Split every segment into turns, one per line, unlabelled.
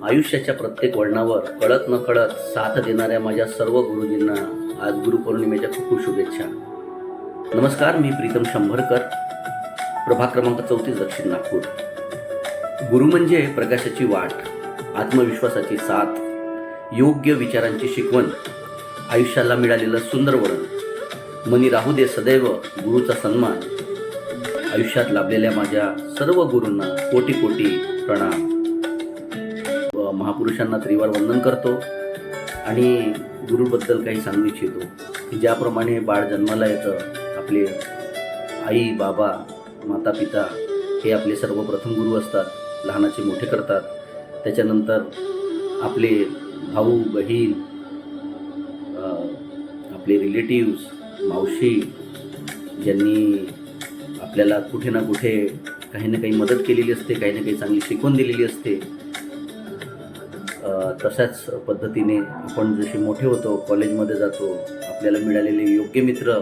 आयुष्याच्या प्रत्येक वळणावर कळत न कळत साथ देणाऱ्या माझ्या सर्व गुरुजींना आज गुरुपौर्णिमेच्या खूप खूप शुभेच्छा. नमस्कार, मी प्रीतम शंभरकर, प्रभाग क्रमांक 34, दक्षिण नागपूर. गुरु म्हणजे प्रकाशाची वाट, आत्मविश्वासाची साथ, योग्य विचारांची शिकवण, आयुष्याला मिळालेलं सुंदर वळण. मनी राहू दे सदैव गुरुचा सन्मान. आयुष्यात लाभलेल्या माझ्या सर्व गुरूंना कोटी कोटी प्रणाम. महापुरुषांना त्रिवार वंदन करतो आणि गुरुबद्दल काही सांगू इच्छितो की ज्याप्रमाणे बाळ जन्माला येतं, आपले आई बाबा माता पिता हे आपले सर्वप्रथम गुरु असतात, लहानाचे मोठे करतात. त्याच्यानंतर आपले भाऊ बहीण, आपले रिलेटिव्स, मावशी, ज्यांनी आपल्याला कुठे ना कुठे काही ना काही मदत केलेली असते, काही ना काही चांगली शिकवण दिलेली असते. तशाच पद्धतीने आपण जसे मोठे होतो, कॉलेजमध्ये जातो, आपल्याला मिळालेले योग्य मित्र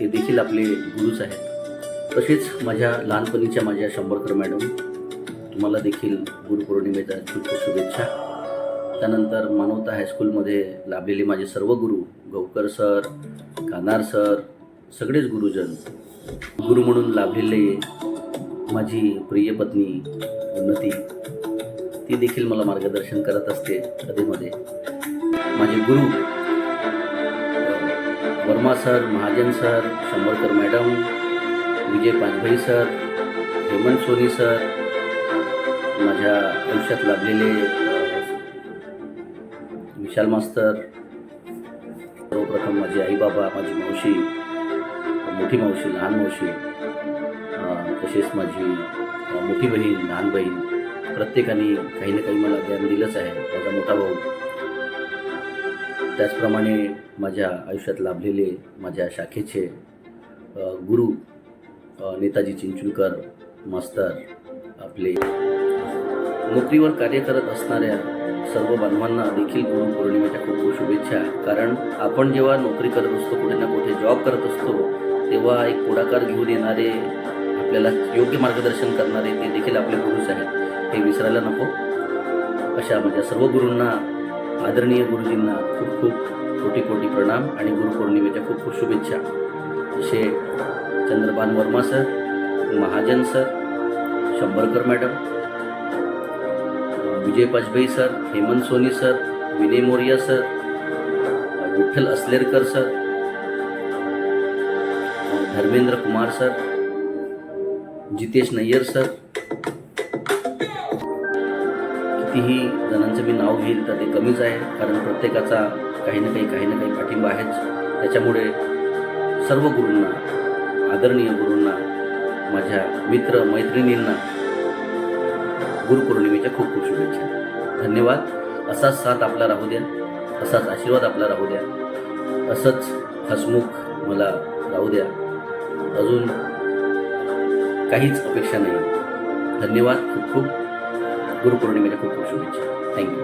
ते देखील आपले गुरुच आहेत. तसेच माझ्या लहानपणीच्या माझ्या शंभरकर मॅडम, तुम्हाला देखील गुरुपौर्णिमेच्या खूप खूप शुभेच्छा. त्यानंतर मानवता हायस्कूलमध्ये लाभलेले माझे सर्व गुरु, गौकर सर, कानार सर, सगळेच गुरुजन. गुरु म्हणून लाभलेले माझी प्रिय पत्नी उन्नती, ती देखील मला मार्गदर्शन करत असते कधीमध्ये. माझे गुरु Verma sir, Mahajan sir, Shambharkar madam, Vijay Pachbhai sir, Hemant Soni sir, माझ्या आयुष्यात लाभलेले विशाल मास्तर, सर्वप्रथम माझे आई बाबा, माझी मावशी, मोठी मावशी, लहान मावशी, तसेच माझी मोठी बहीण, लहान बहीण, प्रत्येकाने काही ना काही मला ज्ञान दिलंच आहे. माझा मोठा भाऊ. त्याचप्रमाणे माझ्या आयुष्यात लाभलेले माझ्या शाखेचे गुरु नेताजी चिंचुलकर मास्तर, आपले नोकरीवर कार्य करत असणाऱ्या सर्व बांधवांना देखील गुरुपौर्णिमेच्या खूप खूप शुभेच्छा. कारण आपण जेव्हा नोकरी करत असतो, कुठे ना कुठे जॉब करत असतो, तेव्हा एक पुढाकार घेऊन येणारे, आपल्याला योग्य मार्गदर्शन करणारे ते देखील आपले गुरुच आहेत, हे विसरायला नको. अशा माझ्या सर्व गुरूंना, आदरणीय गुरुजींना खूप खूप कोटी कोटी प्रणाम आणि गुरुपौर्णिमेच्या खूप खूप शुभेच्छा. असे Chandrabhan Verma sir, Mahajan sir, Shambharkar madam, Vijay Pachbhai sir, Hemant Soni sir, Vinay Moriya sir, Vitthal Aslerkar sir, Dharmendra Kumar sir, Jitesh Nayyar sir. कितीही जणांचं मी नाव घेईल तर ते कमीच आहे, कारण प्रत्येकाचा काही ना काही पाठिंबा आहेच. त्याच्यामुळे सर्व गुरूंना, आदरणीय गुरूंना, माझ्या मित्र मैत्रिणींना गुरुपौर्णिमेच्या खूप खूप शुभेच्छा. धन्यवाद. असाच साथ आपला राहू द्या, असाच आशीर्वाद आपला राहू द्या, असंच हसमुख मला राहू द्या. अजून काहीच अपेक्षा नाही. धन्यवाद. खूप खूप गुरुपौर्णिमेच्या खूप खूप शुभेच्छा. थँक्यू.